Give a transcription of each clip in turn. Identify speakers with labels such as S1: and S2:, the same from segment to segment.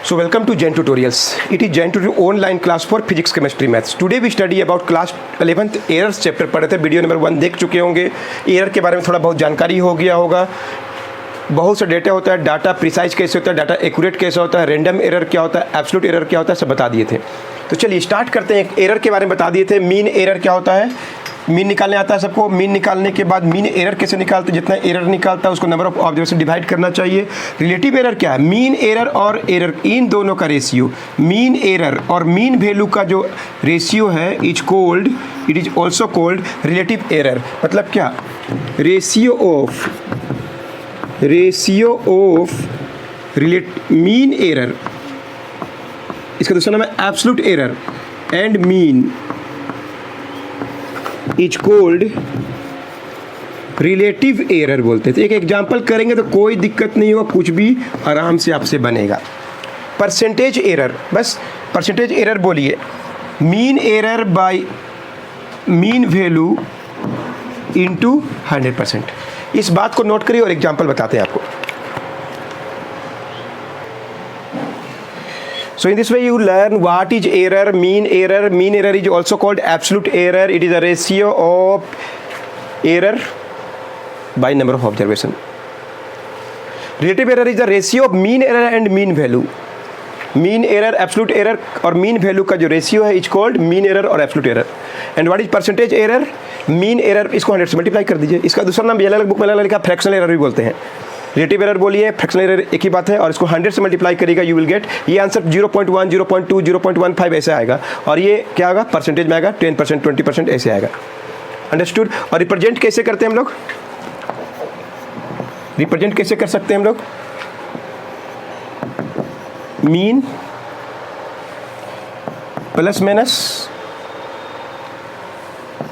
S1: So welcome to Jain Tutorials. It is Jain Tutorial online class for physics, chemistry, maths. Today we study about class 11th errors chapter पढ़े थे. Video number 1 देख चुके होंगे. Error के बारे में थोड़ा बहुत जानकारी हो गया होगा. बहुत सा डेटा होता है, डाटा प्रिसाइज कैसे होता है, डाटा एक्यूरेट कैसे होता है, रैंडम एरर क्या होता है, एब्सोल्यूट एरर क्या होता है, सब बता दिए थे. तो चलिए स्टार्ट करते हैं. एक एरर के बारे में बता दिए थे. मीन एरर क्या होता है, मीन निकालने आता है सबको. मीन निकालने के बाद मीन एरर कैसे निकालते हैं, जितना एरर निकालता है उसको नंबर ऑफ ऑब्जर्वेशन डिवाइड करना चाहिए. रिलेटिव एरर क्या है, मीन एरर और एरर इन दोनों का रेशियो. मीन एरर और मीन वैल्यू का जो रेशियो है it is also called relative error. मतलब क्या, रेशियो ऑफ मीन एरर, इसका दूसरा नाम है absolute error, and mean is called relative error बोलते थे. एक एग्जाम्पल करेंगे तो कोई दिक्कत नहीं होगा, कुछ भी आराम से आपसे बनेगा. परसेंटेज एरर, बस परसेंटेज एरर बोलिए. Mean error bye mean value into 100%. इस बात को नोट करिए और एग्जाम्पल बताते हैं आपको. So in this way you learn what is error, mean error. Mean error is also called absolute error. It is a ratio of error by number of observation. Relative error is the ratio of mean error and mean value. Mean error, absolute error और mean value का जो ratio है is called mean error और absolute error. And what is percentage error? Mean error इसको 100 से multiply कर दीजिए. इसका दूसरा नाम अलग अलग बुक में अलग लिखा, फ्रैक्शनल एरर भी बोलते हैं. रिलेटिव एरर बोलिए, फ्रैक्शनल एरर एक ही बात है, और इसको 100 से मल्टीप्लाई करेगा यू विल गेट, ये आंसर 0.1, 0.2, 0.15 ऐसे आएगा. और ये क्या होगा, परसेंटेज में आएगा 10%, 20% ऐसे आएगा. अंडरस्टूड. और रिप्रेजेंट कैसे करते हैं हम लोग, रिप्रेजेंट कैसे कर सकते हैं हम लोग, मीन प्लस माइनस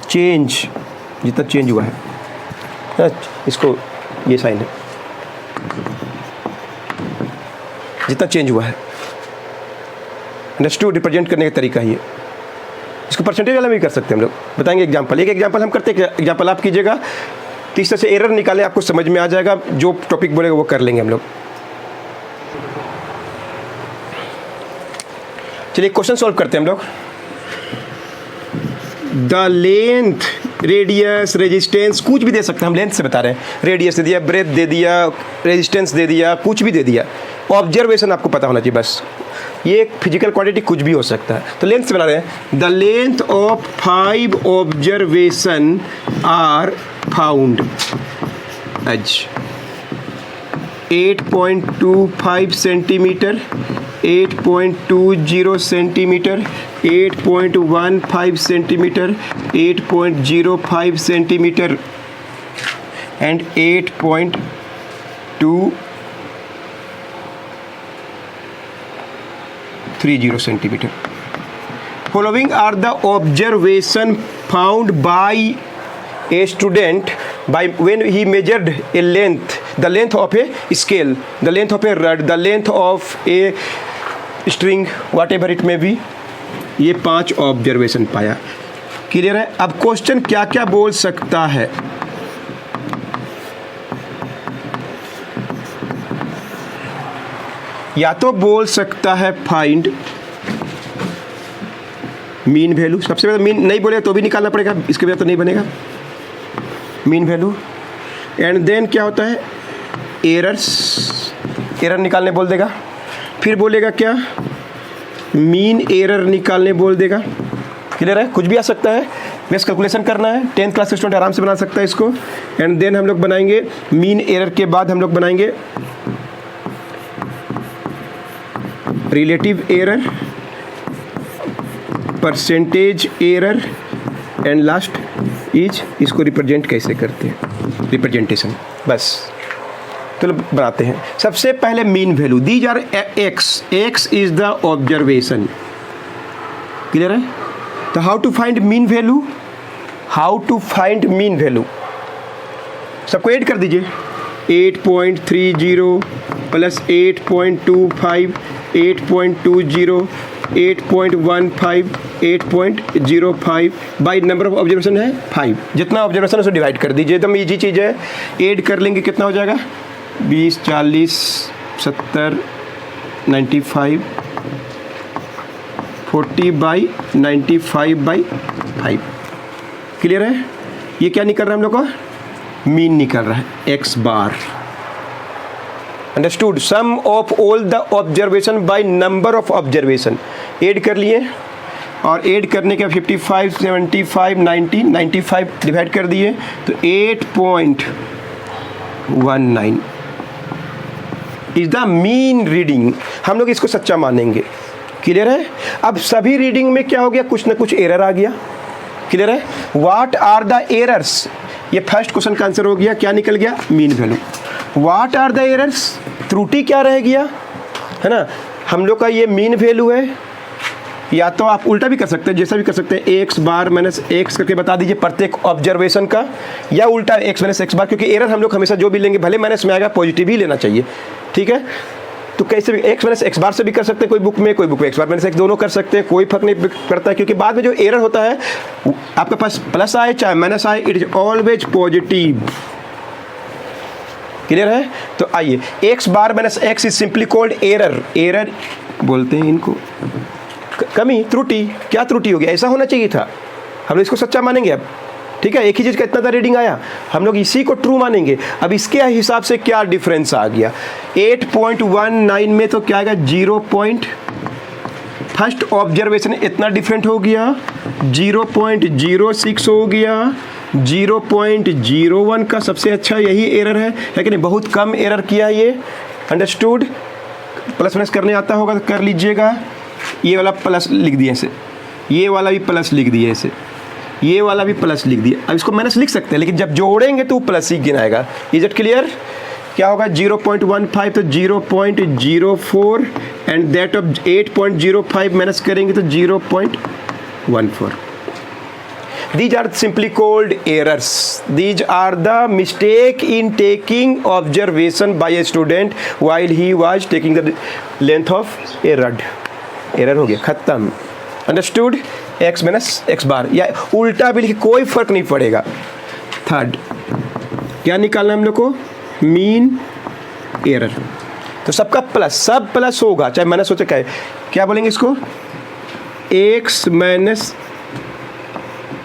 S1: चेंज, जितना चेंज हुआ है, इसको ये साइन है, जितना चेंज हुआ है. अंडरस्टूड. रिप्रेजेंट करने का तरीका ही है. इसको परसेंटेज वाला भी कर सकते हैं हम लोग. बताएंगे एग्जांपल, एक एग्जांपल हम करते हैं, एग्जांपल आप कीजिएगा. तो इस तरह से एरर निकाले, आपको समझ में आ जाएगा. जो टॉपिक बोलेगा वो कर लेंगे हम लोग. चलिए क्वेश्चन सॉल्व करते हैं हम लोग. द लेंथ, रेडियस, रेजिस्टेंस, कुछ भी दे सकते हैं, हम लेंथ से बता रहे हैं. रेडियस दे दिया, ब्रेथ दे दिया, रेजिस्टेंस दे दिया, कुछ भी दे दिया. ऑब्जर्वेशन आपको पता होना चाहिए बस. ये फिजिकल क्वांटिटी कुछ भी हो सकता है. तो लेंथ से बना रहे हैं. The length of 5 observation are found as 8.25 centimetre, 8.20 centimetre, 8.15 centimetre, 8.05 centimetre and 8.230 centimetre. Following are the observation found by a student by when he measured a length, the length of a scale, the length of a rod, the length of a string, whatever it may be. ये 5 observation पाया. Clear है. अब question क्या क्या बोल सकता है, या तो बोल सकता है फाइंड मीन वैल्यू. सबसे पहले मीन नहीं बोलेगा तो भी निकालना पड़ेगा, इसके बगैर तो नहीं बनेगा. Mean value. एंड देन क्या होता है, एरर्स, एरर निकालने बोल देगा. फिर बोलेगा क्या, मीन एरर निकालने बोल देगा. क्लियर है. कुछ भी आ सकता है, बस कैलकुलेशन करना है. 10th क्लास के स्टूडेंट आराम से बना सकता है इसको. एंड देन हम लोग बनाएंगे मीन एरर के बाद हम लोग बनाएंगे relative error, percentage error, and last is इसको रिप्रेजेंट कैसे करते हैं, रिप्रेजेंटेशन. बस तो बनाते हैं. सबसे पहले mean value, these are X, X is the observation. Clear है. तो how to find mean value, how to find mean value, सबको ऐड कर दीजिए. 8.30 plus 8.25, 8.20, 8.15, 8.05 by number of observation है 5. जितना ऑब्जर्वेशन है उसे डिवाइड कर दीजिए. एकदम ईजी चीज़ है. ऐड कर लेंगे कितना हो जाएगा, 20, 40, 70, 95, 40/95/5। क्लियर है? ये क्या निकल रहा है हम लोग का? मीन निकल रहा है, X bar. Understood? Sum of all the observation by number of observation. Add कर लिए, और ऐड करने के 55, 75, 90, 95 डिवाइड कर दिए तो 8.19 इज द मीन रीडिंग। हम लोग इसको सच्चा मानेंगे। क्लियर है? अब सभी रीडिंग में क्या हो गया? कुछ ना कुछ एरर आ गया। क्लियर है? What are the errors? ये फर्स्ट क्वेश्चन का आंसर हो गया। क्या निकल गया? Mean value. What are the errors? त्रुटि क्या रह गया, है ना? हम लोग का ये मीन वैल्यू है, या तो आप उल्टा भी कर सकते हैं, जैसा भी कर सकते हैं, एक्स बार माइनस एक्स करके बता दीजिए प्रत्येक ऑब्जर्वेशन का, या उल्टा एक्स माइनस एक्स बार, क्योंकि एरर हम लोग हमेशा जो भी लेंगे भले माइनस में आएगा पॉजिटिव ही लेना चाहिए। ठीक है? तो कैसे भी एक्स माइनस एक्स बार से भी कर सकते हैं, कोई बुक में एक्स बार माइनस एक्स दोनों कर सकते हैं, कोई फर्क नहीं पड़ता है, क्योंकि बाद में जो एरर होता है आपके पास प्लस आए चाहे माइनस आए, it is always positive. Clear है? तो आइए, x bar minus x is simply called error. Error बोलते हैं इनको, कमी, त्रुटि। क्या त्रुटि हो गया? ऐसा होना चाहिए था। हम लोग इसको सच्चा मानेंगे अब। ठीक है? एक ही चीज़ का इतना सा रीडिंग आया, हम लोग इसी को ट्रू मानेंगे। अब इसके हिसाब से क्या डिफरेंस आ गया? 8.19 में तो क्या आएगा? 0 फर्स्ट ऑब्जर्वेशन इतना डिफरेंट हो गया, 0.06 हो गया, 0.01 का सबसे अच्छा यही एरर है कि नहीं? बहुत कम एरर किया ये। अंडरस्टूड? प्लस माइनस करने आता होगा तो कर लीजिएगा। ये वाला प्लस लिख दिया ऐसे, ये वाला भी प्लस लिख दिया ऐसे, ये वाला भी प्लस लिख दिया। अब इसको माइनस लिख सकते हैं, लेकिन जब जोड़ेंगे तो प्लस ही गिनाएगा। Is it clear? क्या होगा? 0.15 तो 0.04 एंड दैट ऑफ 8.05 माइनस करेंगे तो 0.14। These are simply called errors. These are the mistake in taking observation by a student while he was taking the length of a rod. Error हो गया, खत्म। Understood? X minus X बार, या उल्टा भी लिखे कोई फर्क नहीं पड़ेगा। थर्ड क्या निकालना हम लोग को? Mean error. तो सबका प्लस, सब प्लस होगा, चाहे माइनस हो चाहे क्या बोलेंगे इसको? X minus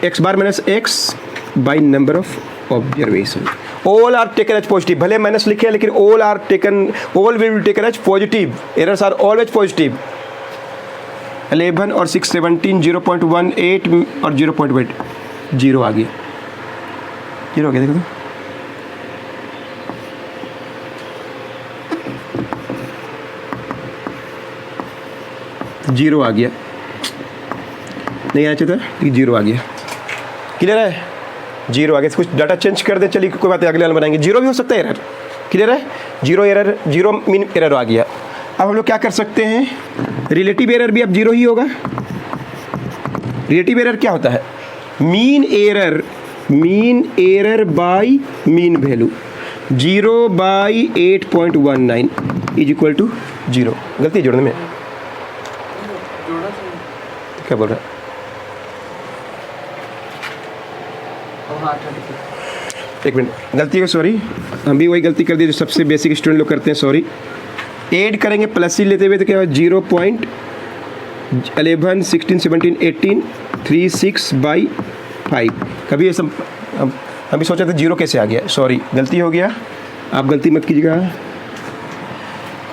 S1: X bar minus X by number of observation. All are taken as positive, भले माइनस लिखे लेकिन all are taken, all will be taken as positive. Errors are always positive. 11 और 6 17, 0.18 और 0.8, 0 आ गया, 0 आ गया। देखो तो 0 आ गया, नहीं आना चाहिए था, 0 आ गया। क्लियर है? 0 आ गया। कुछ डाटा चेंज कर दें, चलिए कोई बात है, अगले वाले बनाएंगे। 0 भी हो सकता है एरर। क्लियर है? 0 एरर, 0 मीन एरर आ गया। अब हम लोग क्या कर सकते हैं? रिलेटिव एरर भी अब 0 ही होगा। रिलेटिव एरर क्या होता है? Mean error by mean value. 0/8.19 is equal to 0। गलती है जोड़ने में, क्या बोल रहा है? एक मिनट, गलती है, सॉरी। हम भी वही गलती कर दी जो सबसे बेसिक स्टूडेंट लोग करते हैं, सॉरी। ऐड करेंगे प्लस ही लेते हुए तो क्या होगा? 0.11 16 17 18 36/5। कभी ये सब हम भी सोचा था 0 कैसे आ गया, सॉरी गलती हो गया। आप गलती मत कीजिएगा,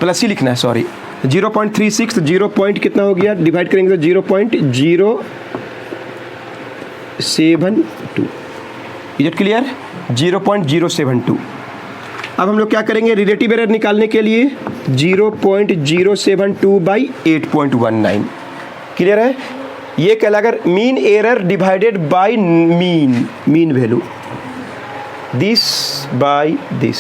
S1: प्लस ही लिखना है, सॉरी। 0.36 तो 0 पॉइंट कितना हो गया? डिवाइड करेंगे तो 0.072। Is it clear? 0.072। अब हम लोग क्या करेंगे? रिलेटिव एरर निकालने के लिए 0.072/8.19। क्लियर है? ये कहलाएगा mean error divided by mean value, this by this.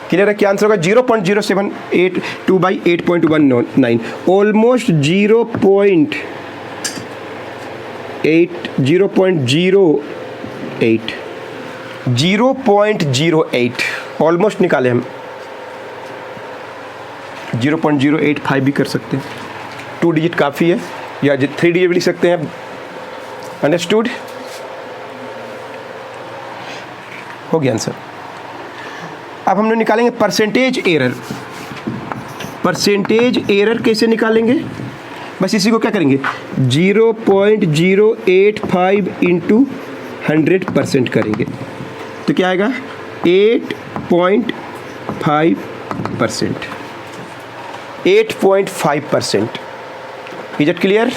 S1: Clear है? क्या आंसर होगा? 0.0782/8.19, ऑलमोस्ट 0.08, 0.08 ऑलमोस्ट निकाले हम। 0.085 भी कर सकते हैं, 2 डिजिट काफ़ी है, या 3 डिजिट भी लिख सकते हैं। अंडरस्टूड? हो गया आंसर। अब हम लोग निकालेंगे परसेंटेज एरर। परसेंटेज एरर कैसे निकालेंगे? बस इसी को क्या करेंगे, 0.085 इंटू 100% करेंगे तो क्या आएगा 8.5%। 8.5%। Is it clear?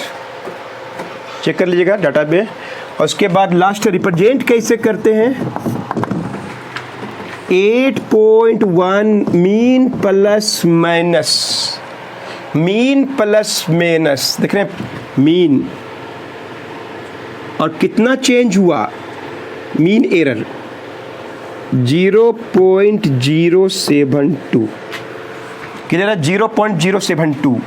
S1: चेक कर लीजिएगा डाटा पे। और उसके बाद लास्ट रिप्रेजेंट कैसे करते हैं, 8.1 mean plus minus, mean plus minus देख रहे हैं, मीन और कितना चेंज हुआ, मीन एरर 0.072, क्लियर है, 0.072।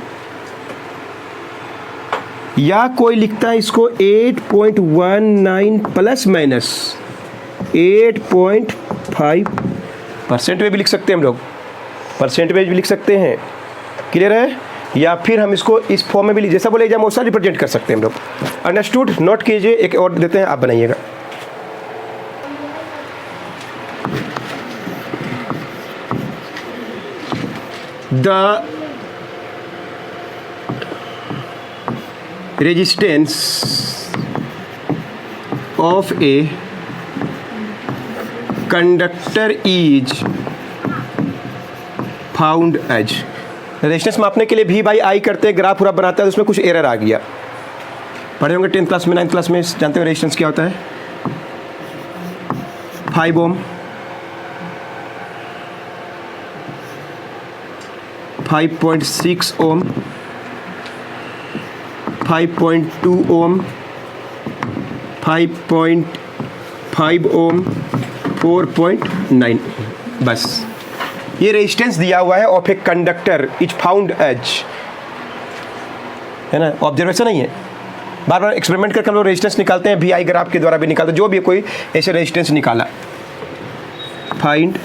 S1: या कोई लिखता है इसको 8.19 प्लस माइनस 8.5% में भी लिख सकते हैं हम लोग, परसेंट में भी लिख सकते हैं, क्लियर है। या फिर हम इसको इस फॉर्म में भी जैसा बोले एग्जाम वैसा रिप्रेजेंट कर सकते हैं हम लोग। अंडरस्टूड? नोट कीजिए, एक और देते हैं, आप बनाइएगा। The resistance of a conductor is found as, resistance मापने के लिए भी बाई आई करते हैं, ग्राफ पूरा बनाता है, उसमें कुछ एरर आ गया। पढ़े होंगे 10th क्लास में, 9th क्लास में, जानते हो रेजिस्टेंस क्या होता है। 5 ओम, 5.6 ओम, 5.2 ओम, 5.5 ओम, 4.9। बस ये रेजिस्टेंस दिया हुआ है of a conductor is found as, है ना, ऑब्जर्वेशन नहीं है। बार बार एक्सपेरिमेंट करके हम लोग रेजिस्टेंस निकालते हैं, VI ग्राफ के द्वारा भी निकालते हैं, जो भी कोई ऐसे रेजिस्टेंस निकाला। फाइंड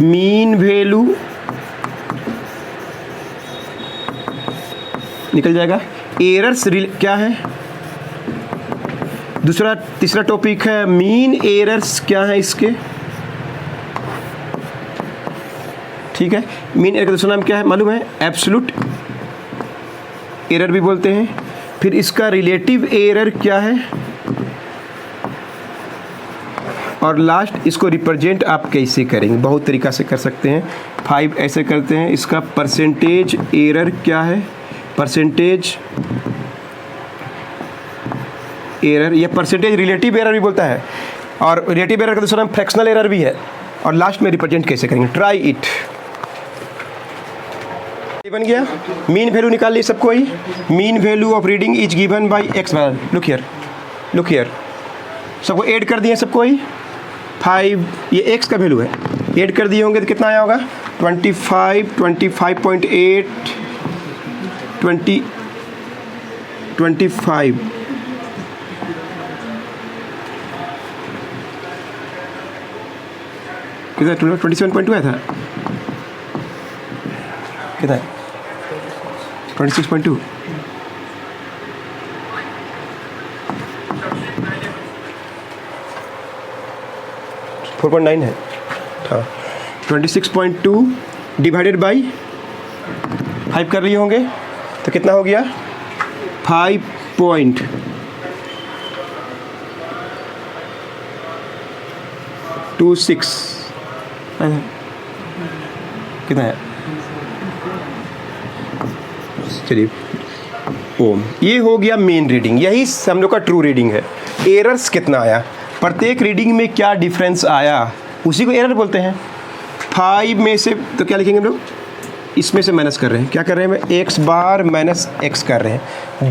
S1: मीन वैल्यू निकल जाएगा। एरर्स क्या है, दूसरा तीसरा टॉपिक है मीन एरर्स क्या है इसके, ठीक है। मीन एरर का दूसरा नाम क्या है मालूम है, एब्सोल्यूट एरर भी बोलते हैं। फिर इसका रिलेटिव एरर क्या है, और लास्ट इसको रिप्रेजेंट आप कैसे करेंगे, बहुत तरीका से कर सकते हैं। 5 ऐसे करते हैं, इसका परसेंटेज एरर क्या है, परसेंटेज एरर, या परसेंटेज रिलेटिव एरर भी बोलता है, और रिलेटिव एरर का दूसरा नाम फ्रैक्शनल एरर भी है। और लास्ट में रिप्रेजेंट कैसे करेंगे, ट्राई इट। बन गया, मीन वैल्यू निकाल ली सबको ही। Mean value of reading is given by x, look here, look here, सबको ऐड कर दिए सबको ही। 5 ये एक्स का वैल्यू है, ऐड कर दिए होंगे तो कितना आया होगा, 25, 25.8, 25 कितना, 27.2 आया था, कितना 26.2, .9 है, हाँ 26.2 डिवाइडेड बाई 5 कर लिए होंगे तो कितना हो गया, 5.26 कितना है, चलिए ओम। ये हो गया मेन रीडिंग, यही हम लोग का ट्रू रीडिंग है। एरर्स कितना आया, प्रत्येक रीडिंग में क्या डिफरेंस आया, उसी को एरर बोलते हैं। 5 में से तो क्या लिखेंगे हम लोग, इसमें से माइनस कर रहे हैं, क्या कर रहे हैं, एक्स बार माइनस एक्स कर रहे हैं।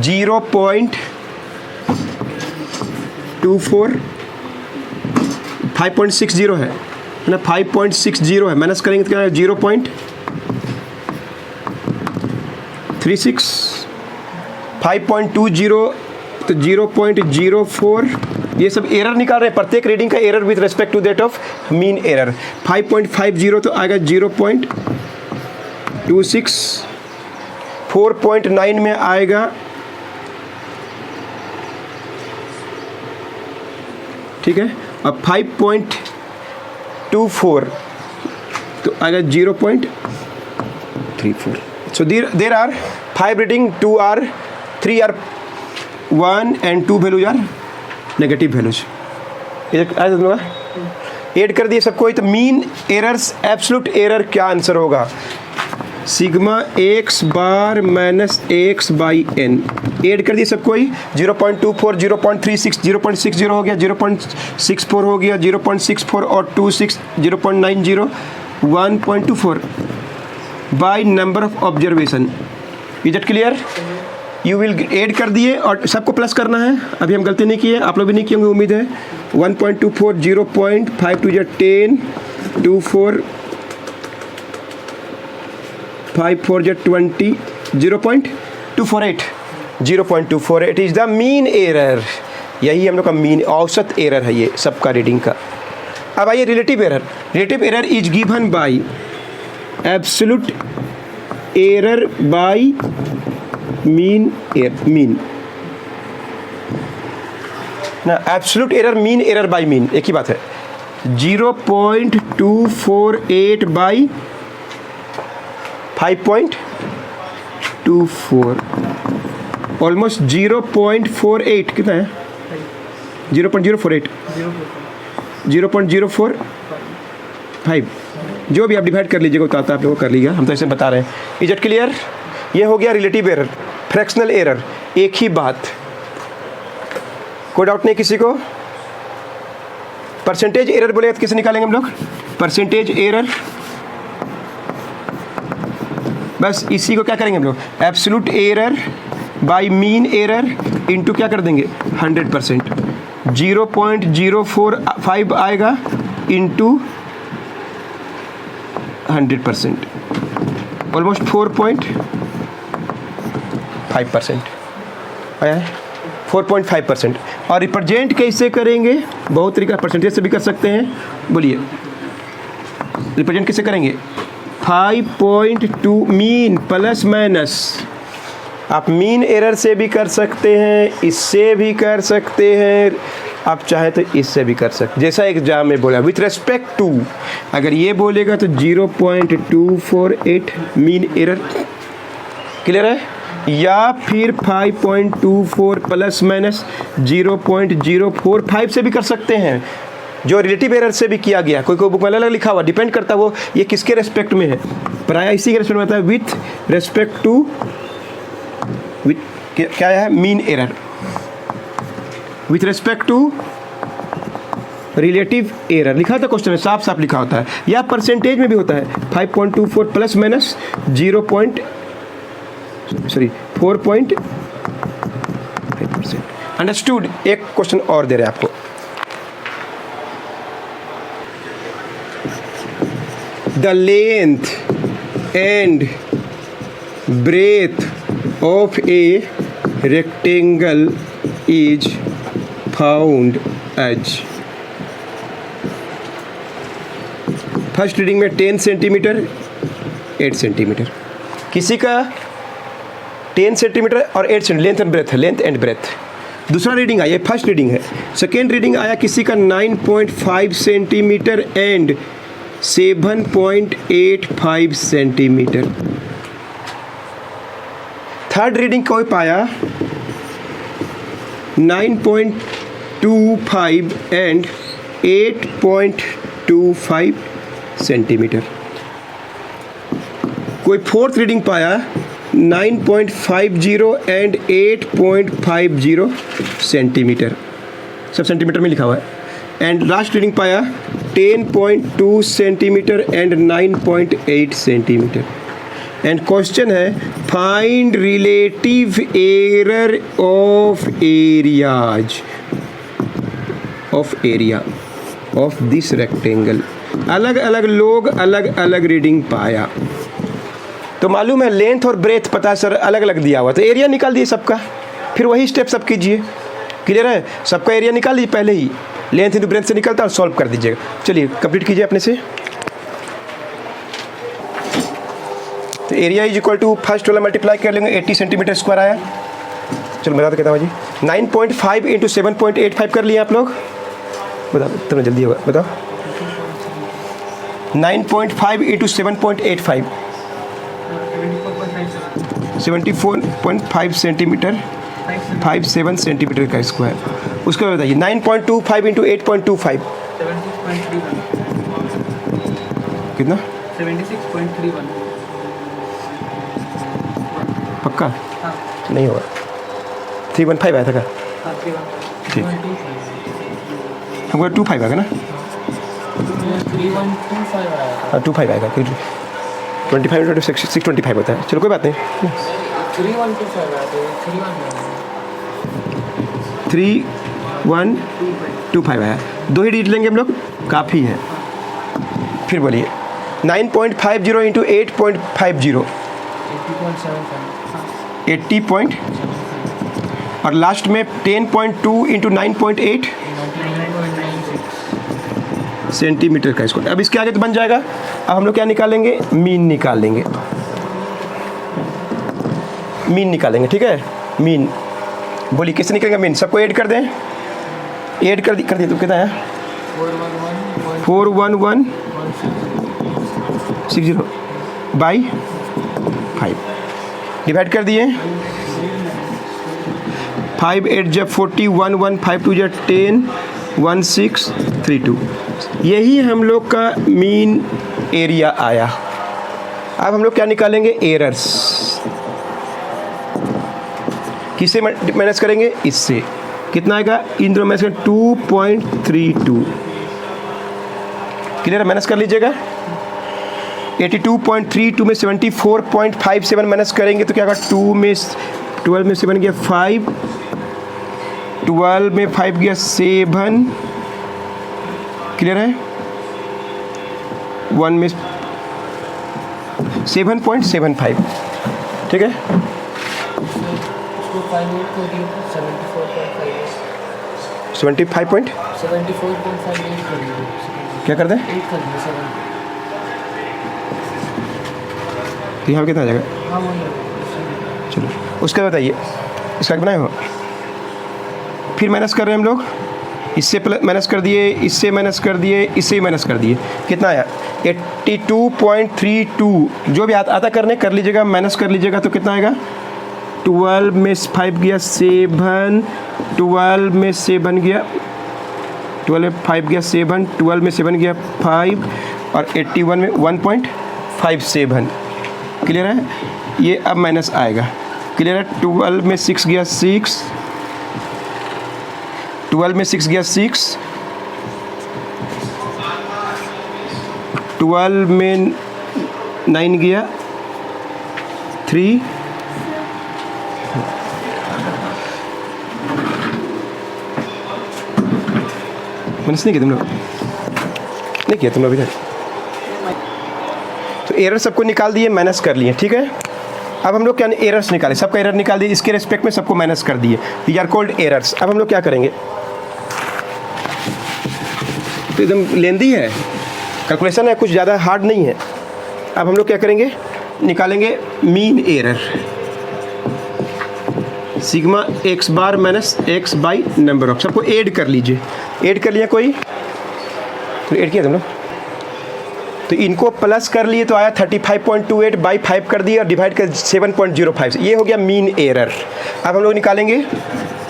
S1: 0.24 5.60 है ना, 5.60 है, माइनस करेंगे तो क्या है 0.36, 5.20 तो 0.04। ये सब एरर निकाल रहे हैं, प्रत्येक रीडिंग का error with respect to that of mean error. 5.50 तो आएगा 0.26, 4.9 में आएगा, ठीक है, अब 5.24 तो आएगा 0.34। So there are 5 reading, 2 are 3 are 1 and 2 values are negative values. Add कर दिए सबको, तो मीन एरर्स एब्सोल्यूट एरर क्या आंसर होगा? Sigma X bar minus X by N. Add कर दिए सबको ही, 0.24, 0.36, 0.60 हो गया, 0.64 हो गया, 0.64 और 26, 0.90, 1.24 by number of observation. Is it clear? You will add कर दिए और सबको प्लस करना है। अभी हम गलती नहीं किए, आप लोग भी नहीं किए होंगे उम्मीद है। 1.24, 0.52 या 10, 24, 54 या 20, 0.248, 0.248 इज द मीन एरर। यही हम लोग का मीन औसत एरर है ये सबका रीडिंग का। अब आइए relative error. Relative error is given by absolute error by mean ना, absolute error mean error by mean एक ही बात है। 0.248 बाई 5.24, ऑलमोस्ट 0.48 कितना है? 0.048, 0.045, जो भी आप डिवाइड कर लीजिएगा उतना आप लोगों को कर लीजिएगा, हम तो ऐसे बता रहे हैं। Is it clear? ये हो गया रिलेटिव एरर, फ्रैक्शनल एरर, एक ही बात। कोई डाउट नहीं किसी को? परसेंटेज एरर बोले तो कैसे निकालेंगे हम लोग? परसेंटेज एरर, बस इसी को क्या करेंगे हम लोग? Absolute error bye mean error into क्या कर देंगे? 100%। 0.045 आएगा इनटू 100%, ऑलमोस्ट 4.5% आया है, 4.5%। और रिप्रेजेंट कैसे करेंगे? बहुत तरीका, परसेंटेज से भी कर सकते हैं। बोलिए रिप्रेजेंट कैसे करेंगे? 5.2 मीन प्लस माइनस। आप मीन एरर से भी कर सकते हैं, इससे भी कर सकते हैं, आप चाहे तो इससे भी कर सकते हैं। जैसा एग्जाम में बोला विथ रेस्पेक्ट टू, अगर ये बोलेगा तो 0.248 मीन एरर, क्लियर है? या फिर 5.24 प्लस माइनस 0.045 से भी कर सकते हैं, जो रिलेटिव एरर से भी किया गया। कोई बुक में अलग अलग लिखा हुआ, डिपेंड करता है वो ये किसके रेस्पेक्ट में है। प्राय इसी के रेस्पेक्ट में आता है, विथ रेस्पेक्ट टू, क्या है? Mean error with respect to relative error लिखा था क्वेश्चन में, साफ साफ लिखा होता है। या परसेंटेज में भी होता है 5.24 प्लस माइनस 4.5%। अंडरस्टूड? एक क्वेश्चन और दे रहे हैं आपको। The length and breadth of a rectangle is found as. First reading में 10 सेंटीमीटर, 8 सेंटीमीटर। किसी का 10 सेंटीमीटर और 8 सेंटीमीटर लेंथ एंड ब्रेथ है, लेंथ एंड ब्रेथ। दूसरा रीडिंग आया, फर्स्ट रीडिंग है। सेकेंड रीडिंग आया किसी का 9.5 centimetre and 7.85 centimetre. Third reading कोई पाया 9.25 एंड 8.25 सेंटीमीटर। कोई फोर्थ रीडिंग पाया 9.50 एंड 8.50 सेंटीमीटर, सब सेंटीमीटर में लिखा हुआ है। एंड लास्ट रीडिंग पाया 10.2 centimetre and 9.8 centimetre. And question है find relative error of areas of area of this rectangle. अलग अलग लोग अलग अलग रीडिंग पाया, तो मालूम है लेंथ और ब्रेथ पता सर अलग अलग दिया हुआ, तो एरिया निकाल दिए सबका, फिर वही स्टेप सब कीजिए। क्लियर है? सबका एरिया निकाल लीजिए पहले ही, लेंथ इंटू ब्रेथ से निकलता है और सॉल्व कर दीजिएगा। चलिए कंप्लीट कीजिए अपने से। तो area is equal to first वाला मल्टीप्लाई कर लेंगे, 80 सेंटीमीटर स्क्वायर आया। चलो बता दो कितना जी? 9.5 इंटू 7.85 कर लिए आप लोग, बताओ इतना जल्दी होगा, बताओ। 9.5 इंटू 7.85 74.5 सेंटीमीटर 57 सेंटीमीटर का स्क्वायर। उसके बाद बताइए 9.25 इंटू 8.25 कितना?
S2: 76.31।
S1: पक्का?
S2: हाँ
S1: नहीं होगा, 315 आया था क्या?
S2: हाँ, 315।
S1: ठीक। हमको 25 आएगा ना?
S2: 3125 आया था।
S1: हाँ 25 आएगा, 25 इंटू 625 होता है। चलो कोई बात नहीं,
S2: 3125 आया था,
S1: 3125 आया। 2 ही डिजिट लेंगे हम लोग, काफ़ी है। फिर बोलिए 9.50 इंटू 8.50
S2: 80.75।
S1: 80 पॉइंट, और लास्ट में 10.2 इंटू 9.8 सेंटीमीटर का स्क्वायर। अब इसके आगे तो बन जाएगा। अब हम लोग क्या निकालेंगे? मीन निकालेंगे। मीन निकालेंगे, ठीक है। मीन बोलिए कैसे निकलेगा मीन? सबको ऐड कर दें, ऐड कर दिए तो कितना है? 41160 बाई 5 डिवाइड कर दिए। 5 8 जब 40, 1 1 5 2 जब 10 1632। यही हम लोग का मीन एरिया आया। अब हम लोग क्या निकालेंगे? एरर्स। किससे माइनस करेंगे? इससे। कितना आएगा? इन दोनों माइनस करें 2.32। क्लियर? माइनस कर लीजिएगा। 82.32 में 74.57 माइनस करेंगे तो क्या होगा? 2 में 12 में 7 गया 5, 12 में 5 गया 7। क्लियर है? 1 में 7.75। ठीक है।
S2: उसको 58 को दिए तो 74.58।
S1: 74.58
S2: कर दिए।
S1: क्या कर दें?
S2: 8 कर दिए 7।
S1: तो यहाँ कितना आ जाएगा?
S2: हाँ वही।
S1: चलो उसका बताइए, इसका बनाए हो। फिर माइनस कर रहे हैं हम लोग। इससे प्लस माइनस कर दिए, इससे माइनस कर दिए, इससे माइनस कर दिए। कितना आया? 82.32। जो भी आता करने कर लीजिएगा, माइनस कर लीजिएगा तो कितना आएगा? 12 में 5 गया 7, 12 में 7 गया, 12 में 5 गया 7, 12 में 7 गया 5, और 81 में 1.57। क्लियर है? ये अब माइनस आएगा। क्लियर है? 12 में 6 गया 6, 12 में 6 गया 6, 12 में 9 गया 3, माइनस नहीं किया तुम लोग? नहीं किया तुम लोग अभी तक? तो एरर सबको निकाल दिए, माइनस कर लिए। ठीक है। अब हम लोग क्या एरर्स निकाले? सबका एरर निकाल दिए, इसके रेस्पेक्ट में सबको माइनस कर दिए। We are called errors. अब हम लोग क्या करेंगे? तो एकदम लेंदी है, कैलकुलेशन है, कुछ ज़्यादा हार्ड नहीं है। अब हम लोग क्या करेंगे? निकालेंगे mean error. Sigma X bar minus X by number of. सबको ऐड कर लीजिए। ऐड कर लिया कोई? तो ऐड किया तुम लोग? तो इनको प्लस कर लिए तो आया 35.28 बाई 5 कर दिया और डिवाइड कर 7.05। ये हो गया मीन एरर। अब हम लोग निकालेंगे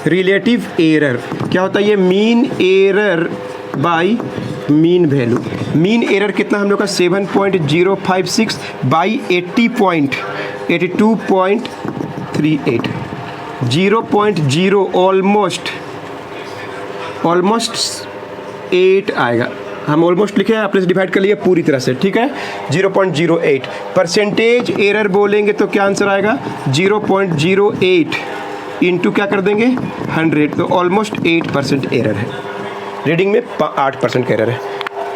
S1: रिलेटिव एरर। क्या होता है ये? Mean error by mean value. Mean error कितना हम लोग का? 7.056 बाई 82.38। 0.0 ऑलमोस्ट 8 आएगा। हम ऑलमोस्ट लिखे हैं, आपने डिवाइड कर लिया पूरी तरह से। ठीक है। 0.08 परसेंटेज एरर बोलेंगे तो क्या आंसर आएगा? 0.08 इंटू क्या कर देंगे? 100। तो ऑलमोस्ट 8% एरर है। रीडिंग में 8% का एरर है।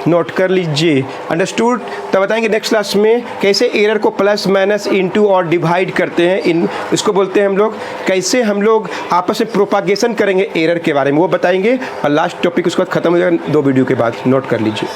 S1: नोट कर लीजिए। अंडरस्टूड? तब बताएंगे नेक्स्ट क्लास में कैसे एरर को प्लस माइनस इंटू और डिवाइड करते हैं। इसको बोलते हैं हम लोग, कैसे हम लोग आपस में प्रोपागेशन करेंगे एरर के बारे में, वो बताएंगे। और लास्ट टॉपिक उसके बाद खत्म हो जाएगा 2 वीडियो के बाद। नोट कर लीजिए।